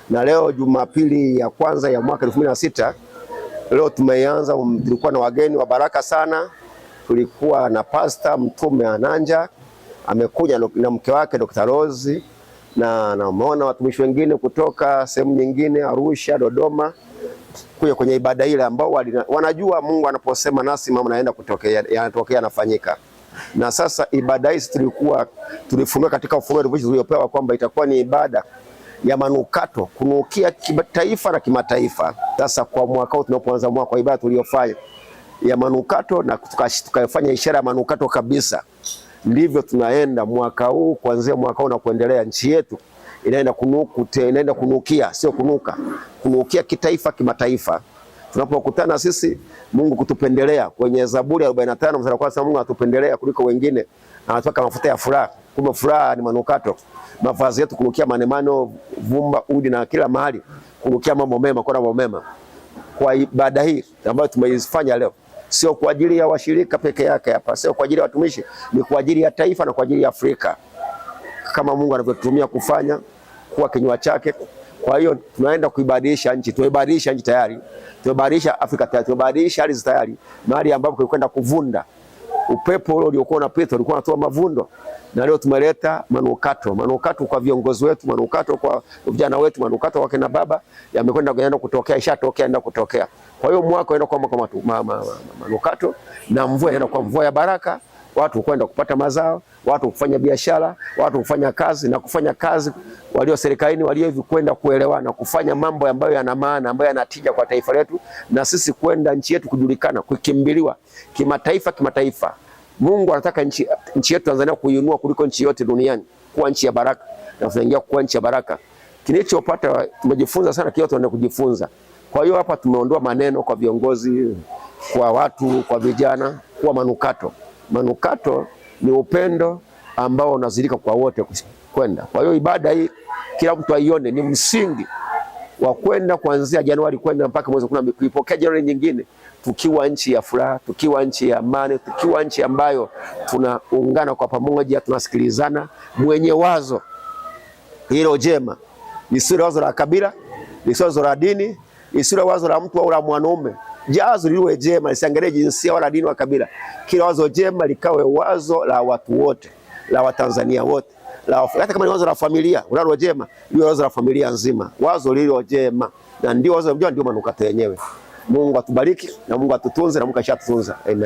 na leo Jumapili ya kwanza ya mwaka 2026 leo tumeanza. Tulikuwa na wageni wa baraka sana. Tulikuwa na Pastor Mtume Ananja amekuja na mke wake Dr. Rose, na naona watumishi wengine kutoka sehemu nyingine Arusha, Dodoma, kuja kwenye ibada ile ambao wanajua Mungu anaposema nasi mambo yanaenda kutokea, yanatokea, yanafanyika. Na sasa ibada hii tulifunua katika ufunuo uliopewa kwamba itakuwa ni ibada ya manukato kunukia kitaifa na kimataifa. Sasa kwa mwaka huu tunapoanza mwaka wa ibada tuliyofanya ya manukato na tukafanya ishara ya manukato kabisa, ndivyo tunaenda mwaka huu. Kuanzia mwaka huu na kuendelea, nchi yetu inaenda kunukia, sio kunukia kitaifa, kimataifa. Tunapokutana sisi, Mungu kutupendelea kwenye Zaburi 45 mstari wa kwanza, Mungu atupendelea kuliko wengine, anataka mafuta ya furaha. Kumbe furaha ni manukato. Mavazi yetu kunukia manemano, vumba, udi na kila mahali kunukia mambo mema, kwa mambo mema. Kwa ibada hii ambayo tumeifanya leo, sio kwa ajili ya washirika peke yake hapa, sio kwa ajili ya watumishi, ni kwa ajili ya taifa na kwa ajili ya Afrika, kama Mungu anavyotumia kufanya kuwa kinywa chake. Kwa hiyo tunaenda kuibadilisha nchi, tumebadilisha nchi tayari, tumebadilisha Afrika tayari, tumebadilisha ardhi tayari, mahali ambapo kulikwenda kuvunda. Upepo ule uliokuwa unapita ulikuwa unatoa mavundo, na leo tumeleta manukato kwa viongozi wetu, manukato kwa vijana wetu, manukato kwa kina baba, yamekwenda kutokea, ishatokea, enda kutokea. Kwa hiyo mwaka unaenda kwa manukato, na mvua inaenda kwa mvua ya baraka. Watu kwenda kupata mazao, watu kufanya biashara, watu kufanya kazi na kufanya kazi, walio serikalini, walio hivi kwenda kuelewana, kufanya mambo ambayo yana maana, ambayo yanatija kwa taifa letu, na sisi kwenda nchi yetu kujulikana, kukimbiliwa kimataifa. Mungu anataka nchi yetu Tanzania kuinua kuliko nchi yote duniani, kuwa nchi ya baraka, na tunaingia kuwa nchi ya baraka. Kilichopata tumejifunza sana, kile tunaenda kujifunza. Kwa hiyo hapa tumeondoa maneno kwa viongozi, kwa watu, kwa vijana, kwa manukato. Manukato ni upendo ambao unazilika kwa wote kwenda. Kwa hiyo ibada hii kila mtu aione ni msingi wa kwenda kuanzia Januari kwenda mpaka mwezi 10 kuipokea Januari nyingine, tukiwa nchi ya furaha, tukiwa nchi ya amani, tukiwa nchi ambayo tunaungana kwa pamoja, tunasikilizana. Mwenye wazo hilo jema, lisilo wazo la kabila, lisilo wazo la dini, lisilo wazo la mtu au la mwanaume, jazo liwe jema, lisiangalie jinsia wala dini wa kabila. Kila wazo jema likawe wazo la watu wote, la Watanzania wote, hata kama ni wazo la familia, unalo jema, liwe wazo la familia nzima, wazo lilo jema, na ndio wazo ndio manukato yenyewe. Mungu atubariki na Mungu atutunze na Mungu ashatutunza. Amen.